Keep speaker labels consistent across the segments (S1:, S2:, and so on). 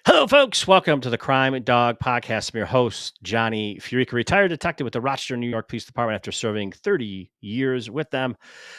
S1: Hello, folks. Welcome to the Crime Dog Podcast. I'm your host, Johnny Furica, retired detective with the Rochester, New York Police Department after serving 30 years with them.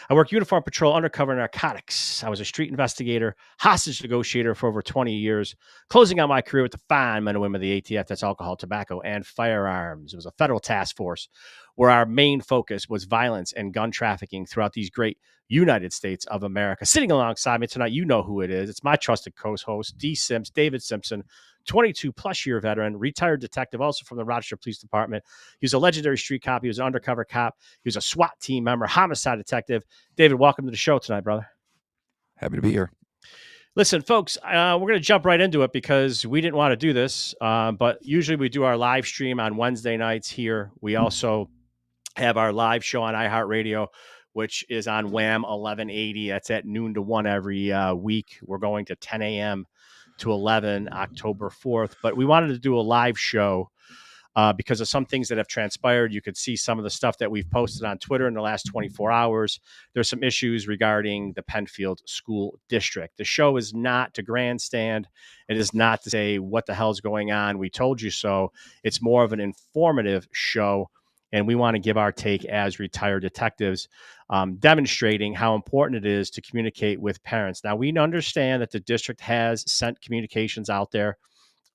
S1: I work uniform patrol, undercover narcotics. I was a street investigator, hostage negotiator for over 20 years, closing out my career with the fine men and women of the ATF, that's alcohol, tobacco, and firearms. It was a federal task force where our main focus was violence and gun trafficking throughout these great United States of America. Sitting alongside me tonight, you know who it is. It's my trusted co-host, D. Sims, David Simpson, 22 plus year veteran, retired detective, also from the Rochester Police Department. He was a legendary street cop. He was an undercover cop. He was a SWAT team member, homicide detective. David, welcome to the show tonight, brother.
S2: Happy to be here.
S1: Listen, folks, we're going to jump right into it because we didn't want to do this, but usually we do our live stream on Wednesday nights here. We also have our live show on iHeartRadio, which is on Wham 1180. That's at noon to 1 every week. We're going to 10 a.m. to 11 October 4th. But we wanted to do a live show because of some things that have transpired. You could see some of the stuff that we've posted on Twitter in the last 24 hours. There's some issues regarding the Penfield School District. The show is not to grandstand. It is not to say what the hell's going on. We told you so. It's more of an informative show. And we want to give our take as retired detectives, demonstrating how important it is to communicate with parents. Now, we understand that the district has sent communications out there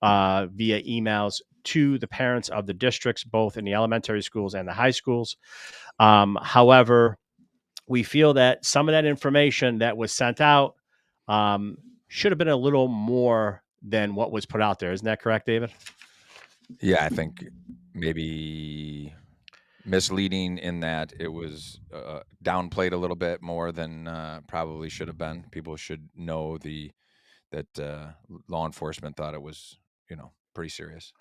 S1: via emails to the parents of the districts, both in the elementary schools and the high schools. However, we feel that some of that information that was sent out should have been a little more than what was put out there. Isn't that correct, David?
S2: Yeah, I think maybe misleading in that it was downplayed a little bit more than probably should have been. People should know that law enforcement thought it was, pretty serious.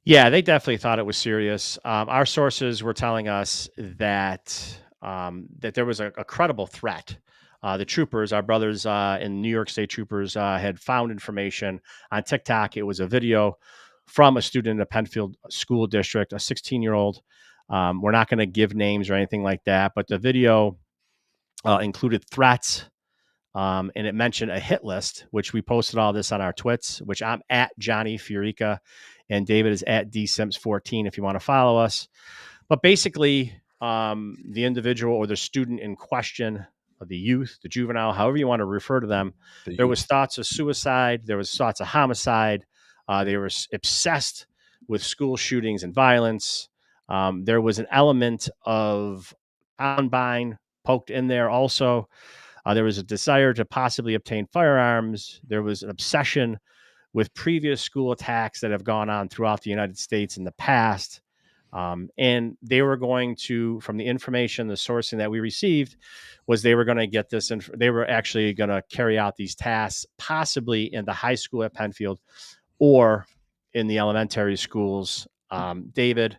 S1: Yeah, they definitely thought it was serious. Our sources were telling us that that there was a credible threat. The troopers, our brothers in New York State troopers, had found information on TikTok. It was a video from a student in the Penfield School District, a 16-year-old. We're not going to give names or anything like that, but the video included threats. And it mentioned a hit list, which we posted all this on our twits, which I'm at Johnny Furica and David is at DSims14 if you want to follow us. But basically, the individual or the student in question, the youth, the juvenile, however you want to refer to them, there was thoughts of suicide. There was thoughts of homicide. They were obsessed with school shootings and violence. There was an element of Columbine poked in there also. There was a desire to possibly obtain firearms. There was an obsession with previous school attacks that have gone on throughout the United States in the past. And they were going to, from the information, the sourcing that we received, was they were going to get this, they were actually going to carry out these tasks, possibly in the high school at Penfield or in the elementary schools. David,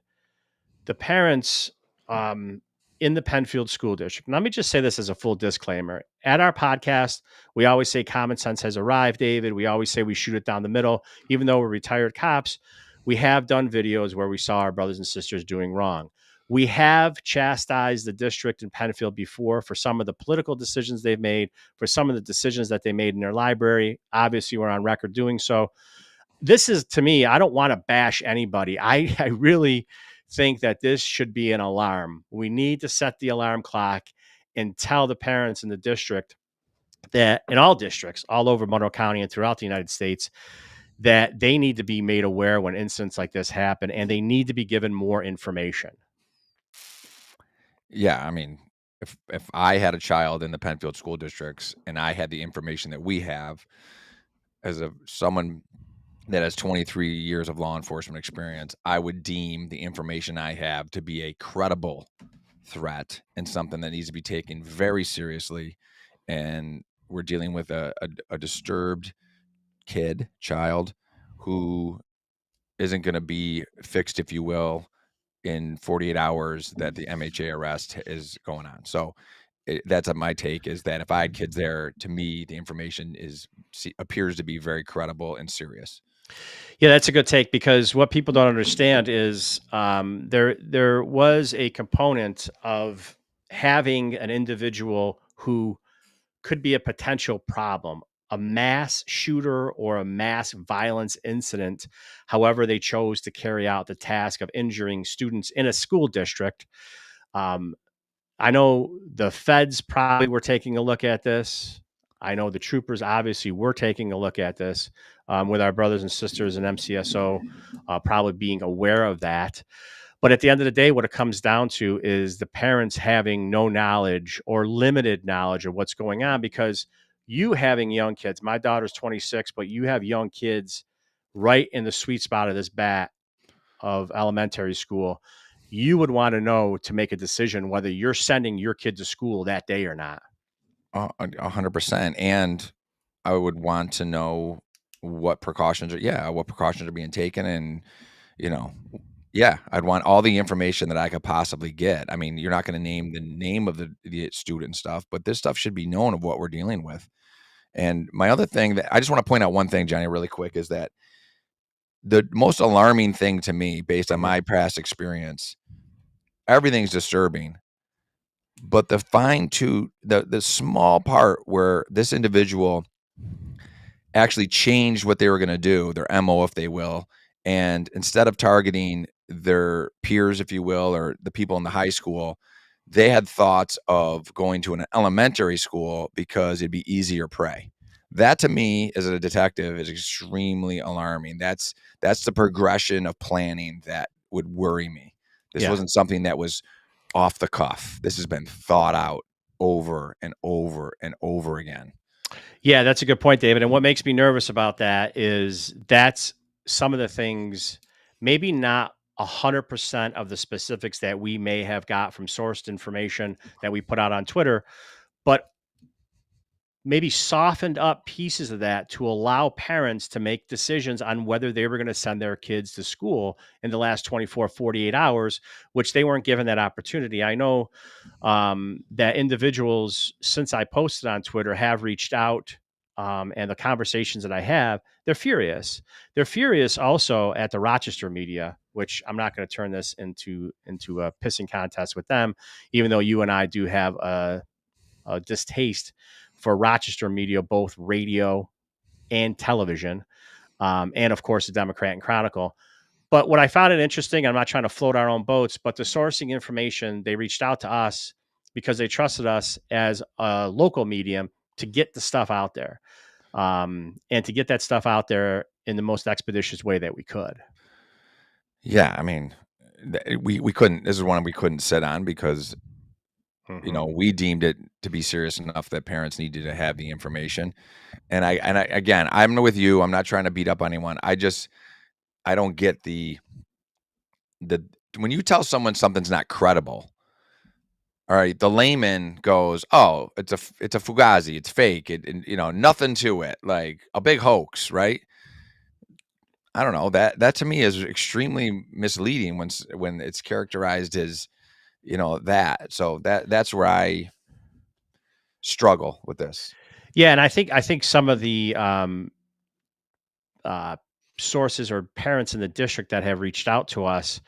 S1: the parents in the Penfield School District. And let me just say this as a full disclaimer. At our podcast, we always say common sense has arrived, David. We always say we shoot it down the middle. Even though we're retired cops, we have done videos where we saw our brothers and sisters doing wrong. We have chastised the district in Penfield before for some of the political decisions they've made, for some of the decisions that they made in their library. Obviously, we're on record doing so. This is, to me, I don't want to bash anybody. I really think that this should be an alarm. We need to set the alarm clock and tell the parents in the district that in all districts, all over Monroe County and throughout the United States, that they need to be made aware when incidents like this happen and they need to be given more information.
S2: Yeah, I mean, if I had a child in the Penfield school districts and I had the information that we have as someone that has 23 years of law enforcement experience, I would deem the information I have to be a credible threat and something that needs to be taken very seriously. And we're dealing with a disturbed child who isn't going to be fixed, if you will, in 48 hours that the MHA arrest is going on. So that's my take, is that if I had kids there, to me, the information appears to be very credible and serious.
S1: Yeah, that's a good take, because what people don't understand is there was a component of having an individual who could be a potential problem a mass shooter or a mass violence incident, however they chose to carry out the task of injuring students in a school district. Um, I know the feds probably were taking a look at this. I know the troopers obviously were taking a look at this, with our brothers and sisters in MCSO probably being aware of that. But at the end of the day, what it comes down to is the parents having no knowledge or limited knowledge of what's going on, because you having young kids, my daughter's 26, but you have young kids right in the sweet spot of this bat of elementary school. You would want to know to make a decision whether you're sending your kid to school that day or not.
S2: 100%. And I would want to know what precautions are being taken. And, you know, yeah, I'd want all the information that I could possibly get. I mean, you're not going to name the name of the student stuff, but this stuff should be known of what we're dealing with. And my other thing that I just want to point out one thing, Johnny, really quick, is that the most alarming thing to me, based on
S1: Mhm.
S2: my past experience, everything's disturbing. But the small part where this individual actually changed what they were going to do, their MO, if they will. And instead of targeting their peers, if you will, or the people in the high school, they had thoughts of going to an elementary school because it'd be easier prey. That to me, as a detective, is extremely alarming. That's the progression of planning that would worry me. This
S1: Yeah.
S2: wasn't something that was off the cuff. This has been thought out over and over and over again.
S1: Yeah, that's a good point, David. And what makes me nervous about that is that's some of the things, maybe not 100% of the specifics that we may have got from sourced information that we put out on Twitter, but maybe softened up pieces of that to allow parents to make decisions on whether they were going to send their kids to school in the last 24, 48 hours, which they weren't given that opportunity. I know that individuals, since I posted on Twitter, have reached out, and the conversations that I have, they're furious. They're furious also at the Rochester media, which I'm not going to turn this into a pissing contest with them, even though you and I do have a distaste for Rochester media, both radio and television, and of course the Democrat and Chronicle. But what I found it interesting, I'm not trying to float our own boats, but the sourcing information, they reached out to us because they trusted us as a local medium to get the stuff out there, and to get that stuff out there in the most expeditious way that we could.
S2: Yeah, I mean, we couldn't. This is one we couldn't sit on because
S1: Hmm.
S2: we deemed it to be serious enough that parents needed to have the information. And I again, I'm with you. I'm not trying to beat up anyone. I don't get the when you tell someone something's not credible. All right, the layman goes, "Oh, it's a fugazi. It's fake. Nothing to it. Like a big hoax, right?" I don't know. That to me is extremely misleading when it's characterized as that. So that's where I struggle with this.
S1: Yeah, and I think some of the uh, sources or parents in the district that have reached out to us,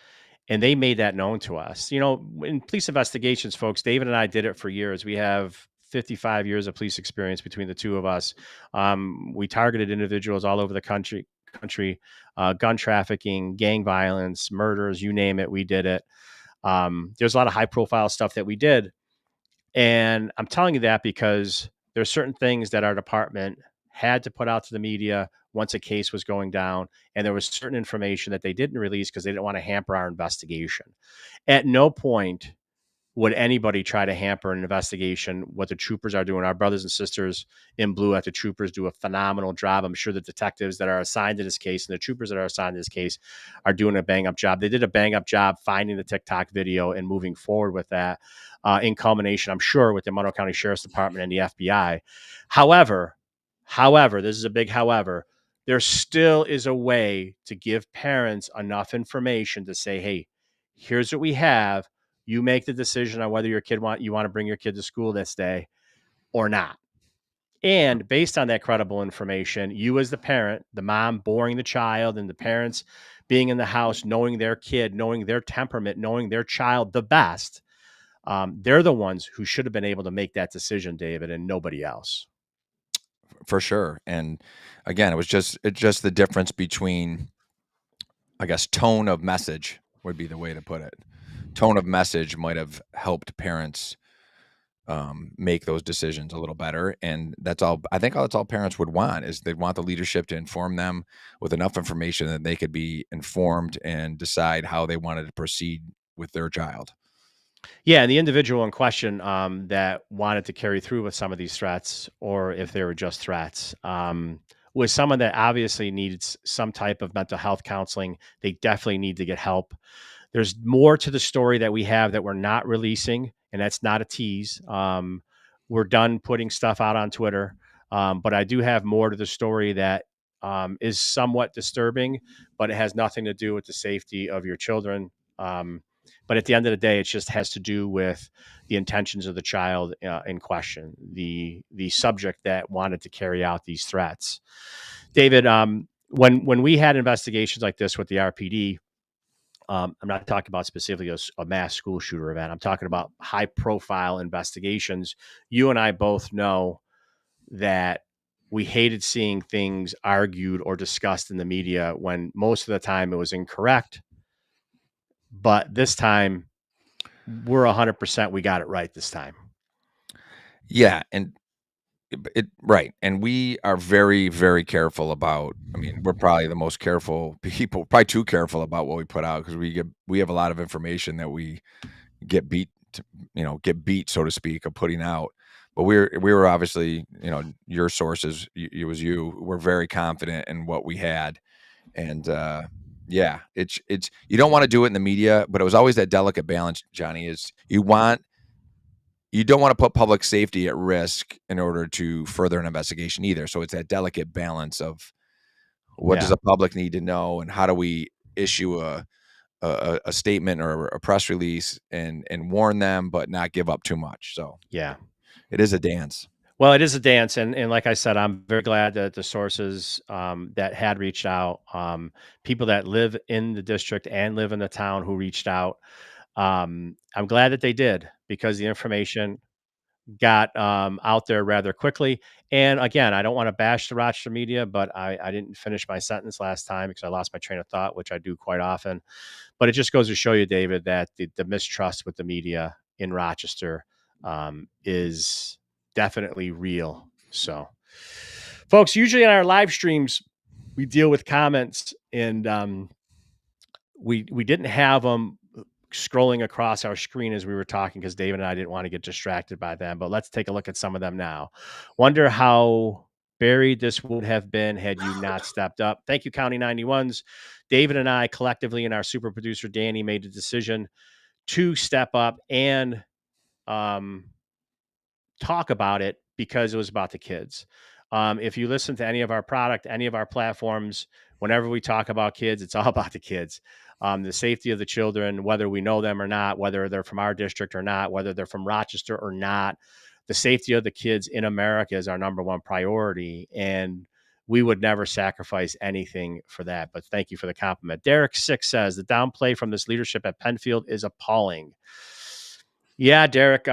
S1: and they made that known to us. In police investigations, folks, David and I did it for years. We have 55 years of police experience between the two of us. We targeted individuals all over the country, gun trafficking, gang violence, murders, you name it, we did it. There's a lot of high profile stuff that we did. And I'm telling you that because there's certain things that our department had to put out to the media once a case was going down. And there was certain information that they didn't release because they didn't want to hamper our investigation. At no point would anybody try to hamper an investigation, what the troopers are doing. Our brothers and sisters in blue at the troopers do a phenomenal job. I'm sure the detectives that are assigned to this case and the troopers that are assigned to this case are doing a bang up job. They did a bang up job finding the TikTok video and moving forward with that, in culmination, I'm sure, with the Monroe County Sheriff's Department and the FBI. However, this is a big however, there still is a way to give parents enough information to say, hey, here's what we have. You make the decision on whether you want to bring your kid to school this day or not. And based on that credible information, you as the parent, the mom boring the child, and the parents being in the house, knowing their kid, knowing their temperament, knowing their child the best, they're the ones who should have been able to make that decision, David, and nobody else.
S2: for sure. And again, it's just the difference between, I guess, tone of message would be the way to put it. Tone of message might have helped parents make those decisions a little better. And that's all, I think that's all parents would want, is they'd want the leadership to inform them with enough information that they could be informed and decide how they wanted to proceed with their child.
S1: Yeah, and the individual in question that wanted to carry through with some of these threats, or if they were just threats, was someone that obviously needs some type of mental health counseling. They definitely need to get help. There's more to the story that we have that we're not releasing, and that's not a tease. We're done putting stuff out on Twitter, but I do have more to the story that is somewhat disturbing, but it has nothing to do with the safety of your children. But at the end of the day, it just has to do with the intentions of the child in question, the subject that wanted to carry out these threats. David, when we had investigations like this with the RPD, I'm not talking about specifically a mass school shooter event. I'm talking about high profile investigations. You and I both know that we hated seeing things argued or discussed in the media when most of the time it was incorrect. But this time, we're 100%. We got it right this time.
S2: Yeah. And right. And we are very, very careful about, I mean, we're probably the most careful people, probably too careful about what we put out, because we have a lot of information that we get beat, so to speak, of putting out. But we were obviously, your sources, it was you, were very confident in what we had. And, yeah, it's, you don't want to do it in the media, but it was always that delicate balance, Johnny, is you don't want to put public safety at risk in order to further an investigation either. So it's that delicate balance of what does the public need to know, and how do we issue a statement or a press release and warn them, but not give up too much. So
S1: Yeah.
S2: it is a dance.
S1: Well, it is a dance, and like I said, I'm very glad that the sources that had reached out, people that live in the district and live in the town who reached out, I'm glad that they did, because the information got out there rather quickly. And again, I don't want to bash the Rochester media, but I didn't finish my sentence last time because I lost my train of thought, which I do quite often. But it just goes to show you, David, that the mistrust with the media in Rochester is definitely real. So, folks, usually in our live streams, we deal with comments, and we didn't have them scrolling across our screen as we were talking because David and I didn't want to get distracted by them. But let's take a look at some of them now. Wonder how buried this would have been had you not stepped up. Thank you, County 91s. David and I collectively, and our super producer Danny, made the decision to step up and talk about it because it was about the kids. If you listen to any of our product, any of our platforms, whenever we talk about kids, it's all about the kids. The safety of the children, whether we know them or not, whether they're from our district or not, whether they're from Rochester or not, the safety of the kids in America is our number one priority. And we would never sacrifice anything for that. But thank you for the compliment. Derek Six says the downplay from this leadership at Penfield is appalling. Yeah, Derek.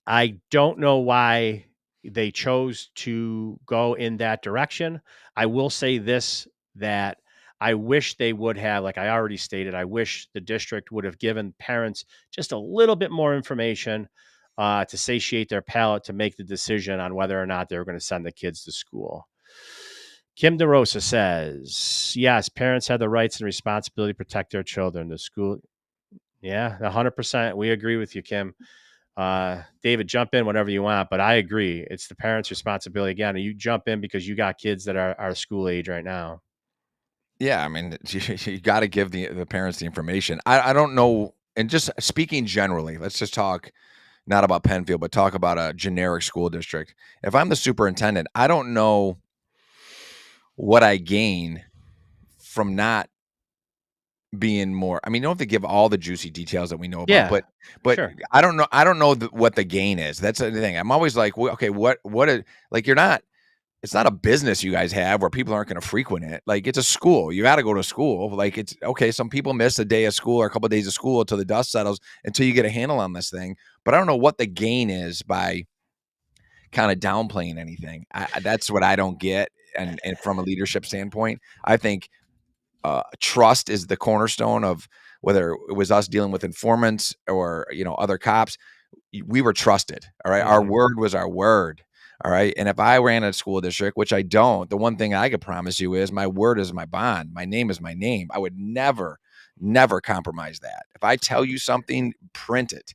S1: I don't know why they chose to go in that direction. I will say this, that I wish they would have, like I already stated, I wish the district would have given parents just a little bit more information to satiate their palate to make the decision on whether or not they were going to send the kids to school. Kim DeRosa says, yes, parents have the rights and responsibility to protect their children. The school, yeah, 100%. We agree with you, Kim. David, jump in whenever you want, but I agree. It's the parents' responsibility. Again, you jump in because you got kids that are school age right now.
S2: Yeah, I mean, you got to give the parents the information. I don't know, and just speaking generally, let's just talk not about Penfield, but talk about a generic school district. If I'm the superintendent, I don't know what I gain from not being more. I mean, you don't have to give all the juicy details that we know about,
S1: Yeah,
S2: but
S1: sure.
S2: I don't know. I don't know what the gain is. That's the thing. I'm always like, well, okay, like, you're not. It's not a business you guys have where people aren't going to frequent it. Like, it's a school. You got to go to school. Like, it's okay. Some people miss a day of school or a couple of days of school until the dust settles, until you get a handle on this thing. But I don't know what the gain is by kind of downplaying anything. That's what I don't get. And from a leadership standpoint, I think trust is the cornerstone of whether it was us dealing with informants or other cops. We were trusted. All right, our
S1: Mhm.
S2: word was our word. All right, and if I ran a school district, which I don't, the one thing I could promise you is my word is my bond. My name is my name. I would never compromise that. If I tell you something, print it.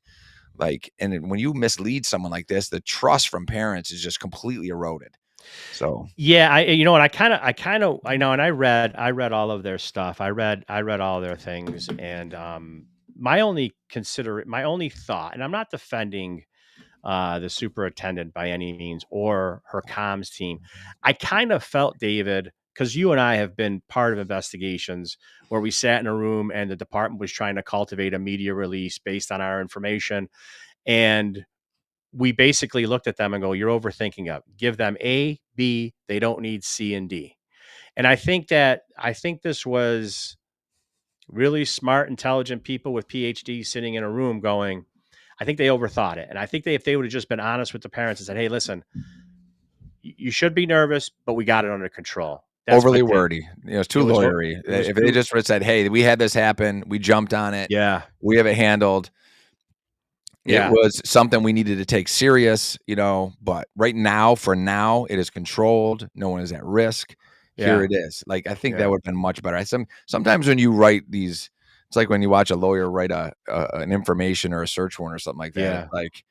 S2: Like, and when you mislead someone like this, the trust from parents is just completely eroded. So
S1: Yeah, you know what, I know, and I read all of their stuff. I read all their things, and, my only thought, and I'm not defending, the superintendent by any means or her comms team. I kind of felt, David, because you and I have been part of investigations where we sat in a room and the department was trying to cultivate a media release based on our information. And we basically looked at them and go, "You're overthinking it. Give them A, B. They don't need C and D." And I think this was really smart, intelligent people with PhDs sitting in a room going, I think they overthought it. And I think if they would have just been honest with the parents and said, "Hey, listen, you should be nervous, but we got it under control." That's my
S2: overly
S1: take.
S2: wordy. It's
S1: It
S2: too
S1: was,
S2: lawyery.
S1: it was
S2: If they
S1: too,
S2: just would've said, "Hey, we had this happen. We jumped on it.
S1: yeah,
S2: We have it handled. It
S1: yeah,
S2: was something we needed to take serious," but right now, for now, it is controlled. No one is at risk. Here
S1: yeah,
S2: it is. Like, I think that
S1: yeah,
S2: would've been much better. Sometimes when you write these, it's like when you watch a lawyer write an information or a search warrant or something like that. It's
S1: yeah,
S2: like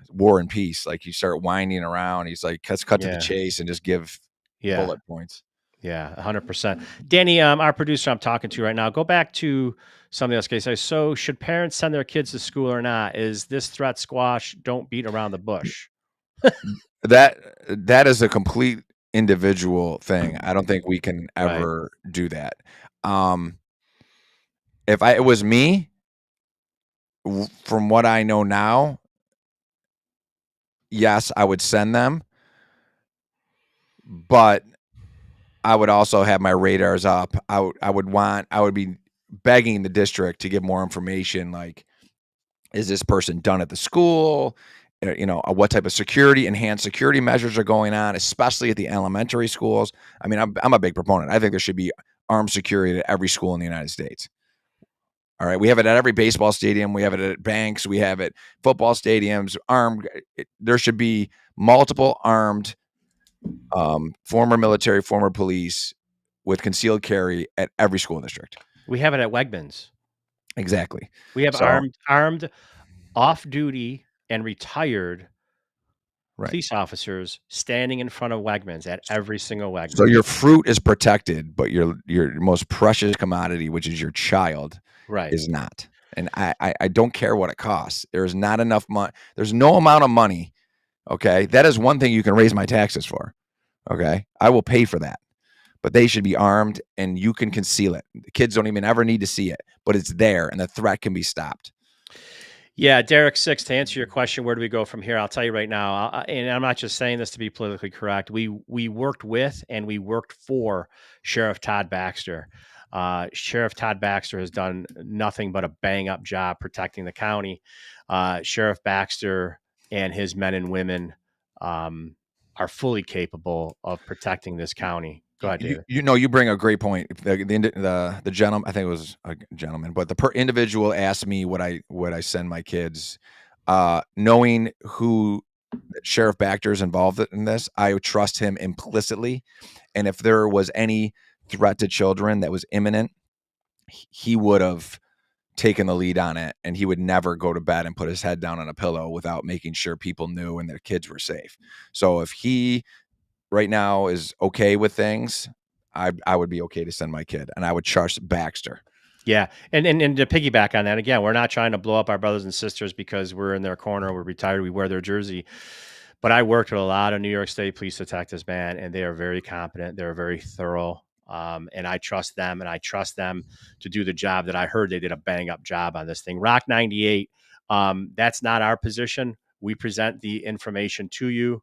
S2: War and Peace. Like, you start winding around. He's like, "Let's cut to the
S1: yeah,
S2: chase and just give
S1: yeah,
S2: bullet points."
S1: yeah, 100%. Danny, our producer I'm talking to right now, go back to something else. Okay, so should parents send their kids to school or not? Is this threat squash? Don't beat around the bush.
S2: That that is a complete individual thing. I don't think we can
S1: Right.
S2: ever do that. Um, if it was me, from what I know now, yes, I would send them, but I would also have my radars up. I would be begging the district to give more information, like, is this person done at the school? What type of enhanced security measures are going on, especially at the elementary schools. I mean, I'm a big proponent. I think there should be armed security at every school in the United States. All right, we have it at every baseball stadium. We have it at banks. We have it football stadiums. Armed. There should be multiple armed, former military, former police with concealed carry at every school district.
S1: We have it at Wegmans.
S2: Exactly.
S1: We have
S2: So
S1: armed off duty and retired
S2: right.
S1: police officers standing in front of Wegmans at every single
S2: So your
S1: Wegmans.
S2: fruit is protected, but your most precious commodity, which is your child,
S1: Right.
S2: is not. And I don't care what it costs. There is not enough money. There's no amount of money. Okay, that is one thing you can raise my taxes for. Okay, I will pay for that. But they should be armed, and you can conceal it. The kids don't even ever need to see it, but it's there, and the threat can be stopped.
S1: Yeah, Derek Six. To answer your question, where do we go from here? I'll tell you right now, and I'm not just saying this to be politically correct. We worked with and we worked for Sheriff Todd Baxter. Sheriff Todd Baxter has done nothing but a bang up job protecting the county. Sheriff Baxter and his men and women um, are fully capable of protecting this county. Go ahead, David.
S2: You bring a great point. The gentleman, I think it was a gentleman, but the individual asked me would I send my kids, knowing who Sheriff Baxter is involved in this. I would trust him implicitly, and if there was any threat to children that was imminent, he would have taken the lead on it, and he would never go to bed and put his head down on a pillow without making sure people knew and their kids were safe. So if he right now is okay with things, I would be okay to send my kid, and I would trust Baxter.
S1: Yeah, and to piggyback on that, again, we're not trying to blow up our brothers and sisters because we're in their corner, we're retired, we wear their jersey. But I worked with a lot of New York State police detectives, man, and they are very competent. They're very thorough, and I trust them, and I trust them to do the job that I heard they did a bang up job on this thing. Rock 98. That's not our position. We present the information to you.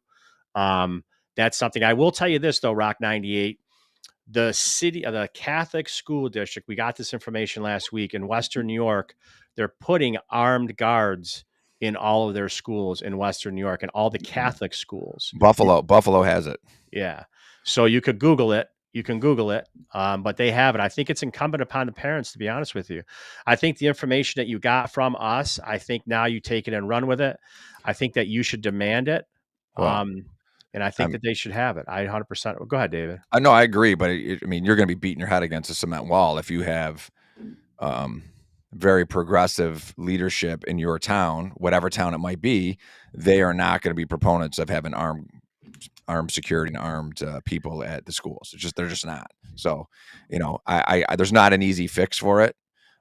S1: Um, that's something I will tell you this though, Rock 98. The Catholic school district, we got this information last week in Western New York. They're putting armed guards in all of their schools in Western New York and all the Catholic schools.
S2: Buffalo has it.
S1: Yeah. So you could Google it. You can Google it, but they have it. I think it's incumbent upon the parents, to be honest with you. I think the information that you got from us, I think now you take it and run with it. I think that you should demand it.
S2: Well,
S1: And I think
S2: I'm
S1: that they should have it. I 100%. Go ahead, David.
S2: I know, I agree, but I mean, you're going to be beating your head against a cement wall if you have um, very progressive leadership in your town, whatever town it might be. They are not going to be proponents of having armed security and armed people at the schools. They're just not. So, I there's not an easy fix for it.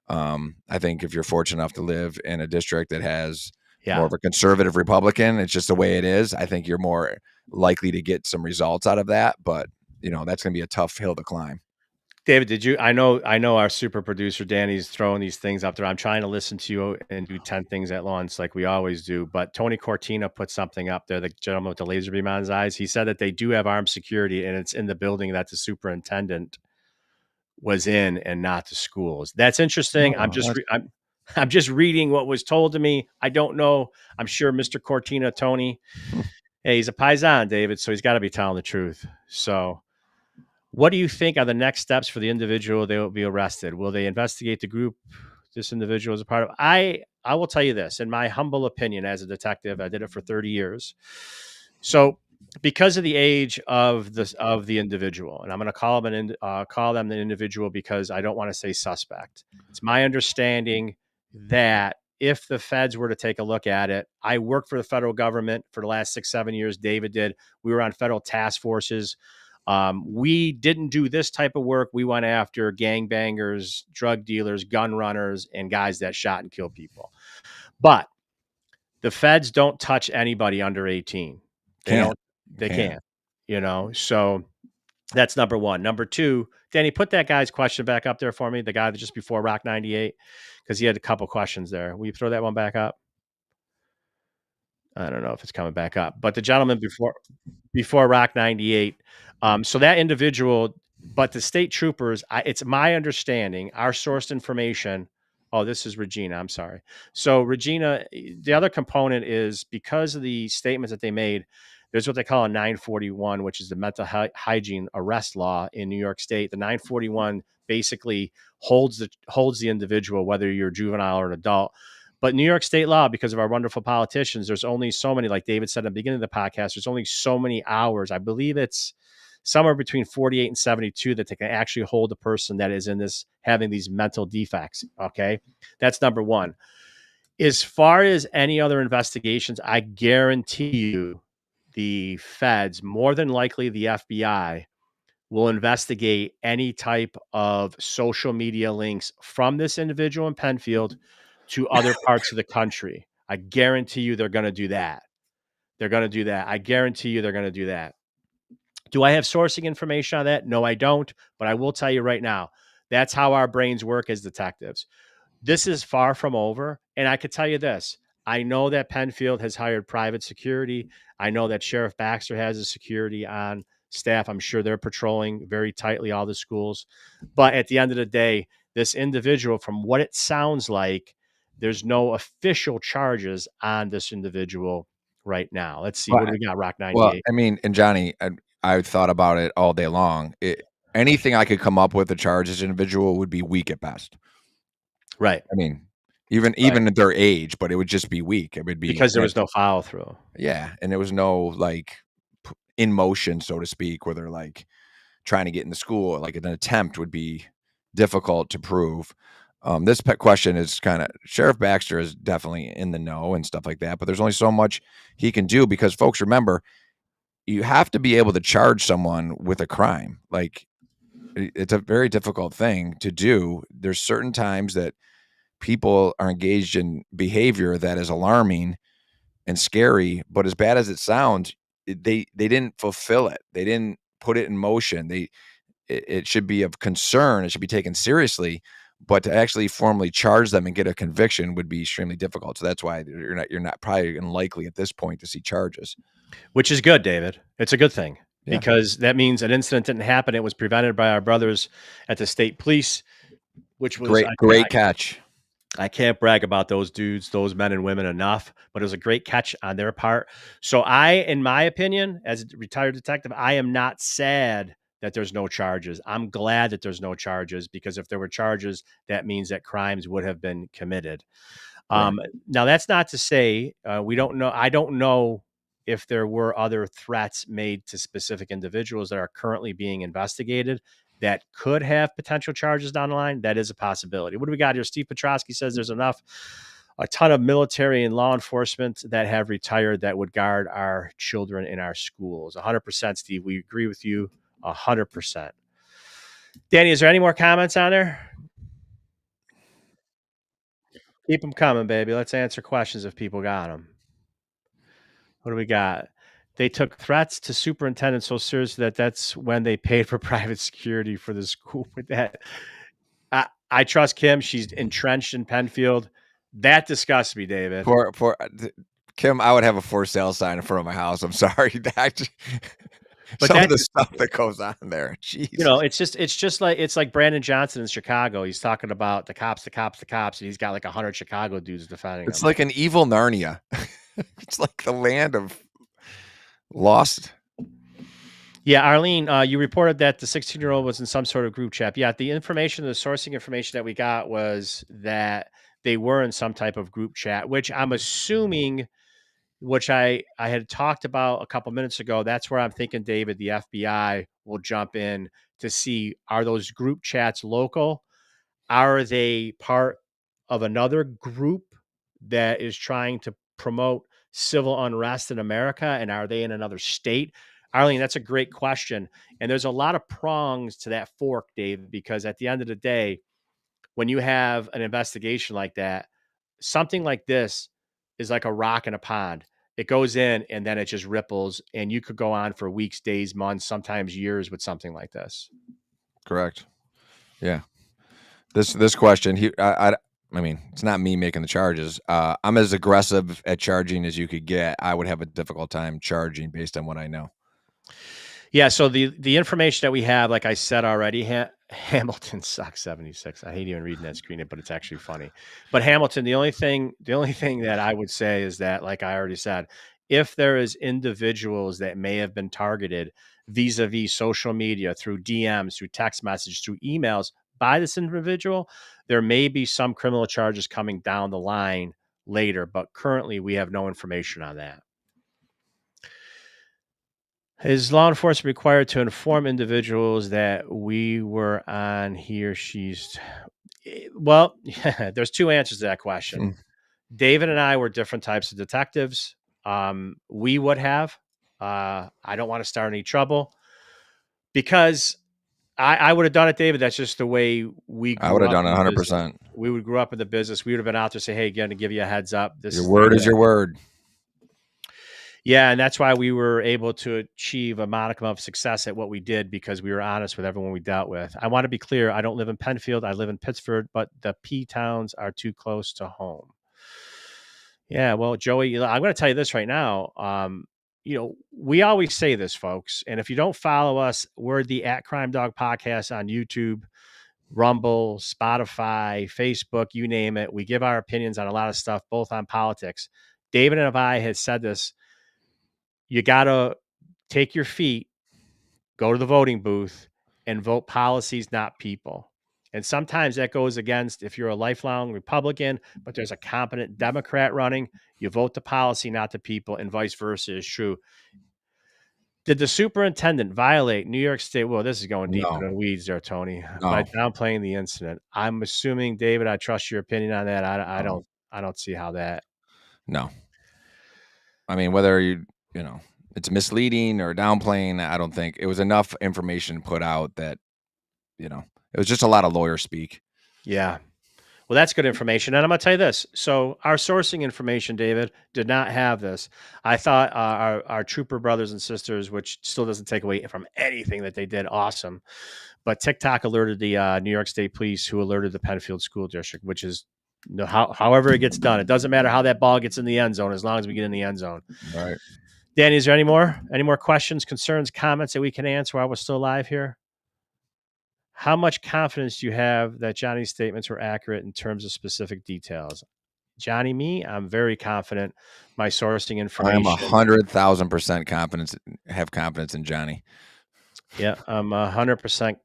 S2: I think if you're fortunate enough to live in a district that has more of a conservative Republican, it's just the way it is. I think you're more likely to get some results out of that, but that's going to be a tough hill to climb.
S1: David, I know our super producer Danny's throwing these things up there. I'm trying to listen to you and do 10 things at once like we always do. But Tony Cortina put something up there, the gentleman with the laser beam on his eyes. He said that they do have armed security and it's in the building that the superintendent was in and not the schools. That's interesting. I'm just reading what was told to me. I don't know. I'm sure Mr. Cortina, Tony, hey, he's a paisan, David, so he's got to be telling the truth. So what do you think are the next steps for the individual they will be arrested? Will they investigate the group this individual is a part of? I will tell you this, in my humble opinion as a detective, I did it for 30 years. So because of the age of the individual, and I'm going to call them the individual because I don't want to say suspect. It's my understanding that if the feds were to take a look at it, I worked for the federal government for the last 6-7 years. David did. We were on federal task forces. We didn't do this type of work. We went after gangbangers, drug dealers, gun runners, and guys that shot and killed people. But the feds don't touch anybody under 18. They can't, so that's number one. Number two, Danny, put that guy's question back up there for me. The guy that just before Rock 98, because he had a couple questions there. Will you throw that one back up? I don't know if it's coming back up, but the gentleman before Rock 98. So that individual, but the state troopers, it's my understanding, our sourced information. Oh, this is Regina. I'm sorry. So Regina, the other component is because of the statements that they made, there's what they call a 941, which is the mental hygiene arrest law in New York State. The 941 basically holds the individual, whether you're a juvenile or an adult. But New York state law, because of our wonderful politicians, there's only so many, like David said at the beginning of the podcast, there's only so many hours. I believe it's somewhere between 48 and 72 that they can actually hold a person that is in this, having these mental defects. Okay. That's number one. As far as any other investigations, I guarantee you the feds, more than likely the FBI, will investigate any type of social media links from this individual in Penfield to other parts of the country. I guarantee you they're going to do that. I guarantee you they're going to do that. Do I have sourcing information on that? No, I don't. But I will tell you right now, that's how our brains work as detectives. This is far from over. And I could tell you this. I know that Penfield has hired private security. I know that Sheriff Baxter has a security on staff. I'm sure they're patrolling very tightly all the schools. But at the end of the day, this individual, from what it sounds like, there's no official charges on this individual right now. Let's see. What do we got, Rock 98?
S2: Well, I mean, and Johnny, I thought about it all day long. Anything I could come up with to charge this individual would be weak at best.
S1: Right.
S2: I mean, even at their age, but it would just be weak. It would be
S1: because there was no follow through.
S2: Yeah, and there was no like in motion, so to speak, where they're like trying to get in the school. Like an attempt would be difficult to prove. This question is kind of, Sheriff Baxter is definitely in the know and stuff like that, but there's only so much he can do because, folks, remember, you have to be able to charge someone with a crime. Like, it's a very difficult thing to do. There's certain times that people are engaged in behavior that is alarming and scary, but as bad as it sounds, they didn't fulfill it. They didn't put it in motion. It should be of concern. It should be taken seriously, but to actually formally charge them and get a conviction would be extremely difficult. So that's why you're not probably unlikely at this point to see charges.
S1: Which is good, David. It's a good thing because that means an incident didn't happen. It was prevented by our brothers at the state police, which was
S2: great catch.
S1: I can't brag about those dudes, those men and women enough, but it was a great catch on their part. So I, in my opinion, as a retired detective, I am not sad that there's no charges. I'm glad that there's no charges, because if there were charges, that means that crimes would have been committed.
S2: Right.
S1: Now, that's not to say we don't know. I don't know if there were other threats made to specific individuals that are currently being investigated that could have potential charges down the line. That is a possibility. What do we got here? Steve Petrosky says there's a ton of military and law enforcement that have retired that would guard our children in our schools. 100%, Steve. We agree with you 100%. Danny, is there any more comments on there? Keep them coming, baby. Let's answer questions if people got them. What do we got? They took threats to superintendents so seriously that that's when they paid for private security for the school. With that, I trust Kim. She's entrenched in Penfield. That disgusts me, David.
S2: For Kim, I would have a for sale sign in front of my house. I'm sorry.
S1: But
S2: Some of
S1: that,
S2: the stuff that goes on there.
S1: you
S2: Jesus.
S1: know, it's like Brandon Johnson in Chicago. He's talking about the cops, and he's got like 100 Chicago dudes defending
S2: It's
S1: him.
S2: like an evil Narnia. It's like the land of lost.
S1: Yeah, Arlene, you reported that the 16-year-old was in some sort of group chat. Yeah, the sourcing information that we got was that they were in some type of group chat, which I'm assuming, which I had talked about a couple minutes ago. That's where I'm thinking, David, the FBI will jump in to see, are those group chats local? Are they part of another group that is trying to promote civil unrest in America? And are they in another state? Arlene, that's a great question. And there's a lot of prongs to that fork, Dave, because at the end of the day, when you have an investigation like that, something like this is like a rock in a pond. It goes in and then it just ripples, and you could go on for weeks, days, months, sometimes years with something like this.
S2: Correct. Yeah. This question, I mean, it's not me making the charges. I'm as aggressive at charging as you could get. I would have a difficult time charging based on what I know.
S1: Yeah, so the information that we have, like I said already, Hamilton sucks 76. I hate even reading that screen, but it's actually funny. But Hamilton, the only thing that I would say is that, like I already said, if there is individuals that may have been targeted vis-a-vis social media, through DMs, through text message, through emails by this individual, there may be some criminal charges coming down the line later, but currently we have no information on that. Is law enforcement required to inform individuals that we were on he or she's? Well, there's two answers to that question. David and I were different types of detectives. We would have. I don't want to start any trouble, because I would have done it, David. That's just the way we
S2: I would
S1: grew
S2: have
S1: up
S2: done
S1: in
S2: it
S1: the business.
S2: 100%.
S1: We would grow up in the business. We would have been out there say, hey, going to give you a heads up.
S2: Your word is your word.
S1: Yeah, and that's why we were able to achieve a modicum of success at what we did, because we were honest with everyone we dealt with. I want to be clear, I don't live in Penfield. I live in Pittsford, but the P towns are too close to home. Yeah, well, Joey, I'm going to tell you this right now. We always say this, folks, and if you don't follow us, we're the @Crime Dog podcast on YouTube, Rumble, Spotify, Facebook, you name it. We give our opinions on a lot of stuff, both on politics. David and I had said this. You got to take your feet, go to the voting booth, and vote policies, not people. And sometimes that goes against, if you're a lifelong Republican, but there's a competent Democrat running, you vote the policy, not the people, and vice versa is true. Did the superintendent violate New York State? Well, this is going deep into the weeds there, Tony, by downplaying the incident. I'm assuming, David, I trust your opinion on that. I don't see how that.
S2: No. I mean, whether it's misleading or downplaying, I don't think it was enough information put out that, it was just a lot of lawyer speak.
S1: Yeah. Well, that's good information. And I'm going to tell you this. So our sourcing information, David, did not have this. I thought our trooper brothers and sisters, which still doesn't take away from anything that they did, awesome. But TikTok alerted the New York State Police, who alerted the Penfield School District, which is however it gets done. It doesn't matter how that ball gets in the end zone, as long as we get in the end zone.
S2: Right.
S1: Danny, is there any more questions, concerns, comments that we can answer while we're still live here? How much confidence do you have that Johnny's statements were accurate in terms of specific details? Johnny, me, I'm very confident. My sourcing
S2: I am
S1: information.
S2: 100,000% have confidence in Johnny.
S1: Yeah, I'm 100%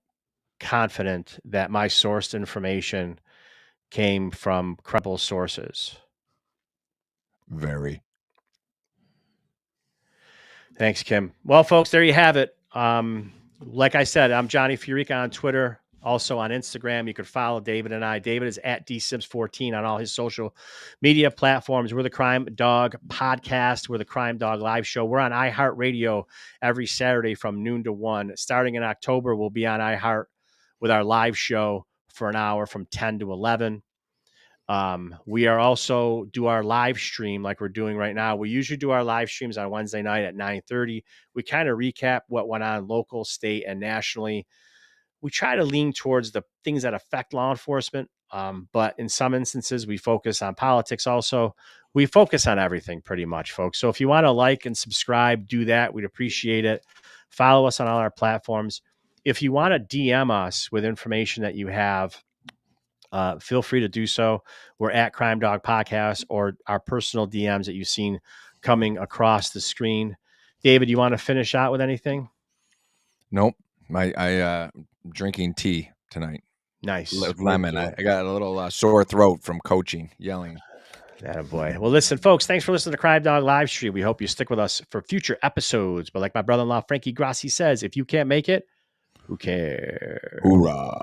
S1: confident that my sourced information came from credible sources.
S2: Very.
S1: Thanks, Kim. Well, folks, there you have it. Like I said, I'm Johnny Furica on Twitter, also on Instagram. You can follow David and I. David is at DSims14 on all his social media platforms. We're the Crime Dog Podcast. We're the Crime Dog Live Show. We're on iHeartRadio every Saturday from noon to 1. Starting in October, we'll be on iHeart with our live show for an hour from 10 to 11. We are also do our live stream like we're doing right now. We usually do our live streams on Wednesday night at 9:30. We kind of recap what went on local, state, and nationally. We try to lean towards the things that affect law enforcement. But in some instances, we focus on politics also. We focus on everything pretty much, folks. So if you want to like and subscribe, do that. We'd appreciate it. Follow us on all our platforms. If you want to DM us with information that you have, feel free to do so. We're at Crime Dog Podcast or our personal DMs that you've seen coming across the screen. David, you want to finish out with anything?
S2: Nope. I'm drinking tea tonight.
S1: Nice.
S2: Lemon. I got a little sore throat from coaching, yelling.
S1: Attaboy. Well, listen, folks, thanks for listening to Crime Dog Live Stream. We hope you stick with us for future episodes. But like my brother-in-law, Frankie Grassi says, if you can't make it, who cares?
S2: Hoorah.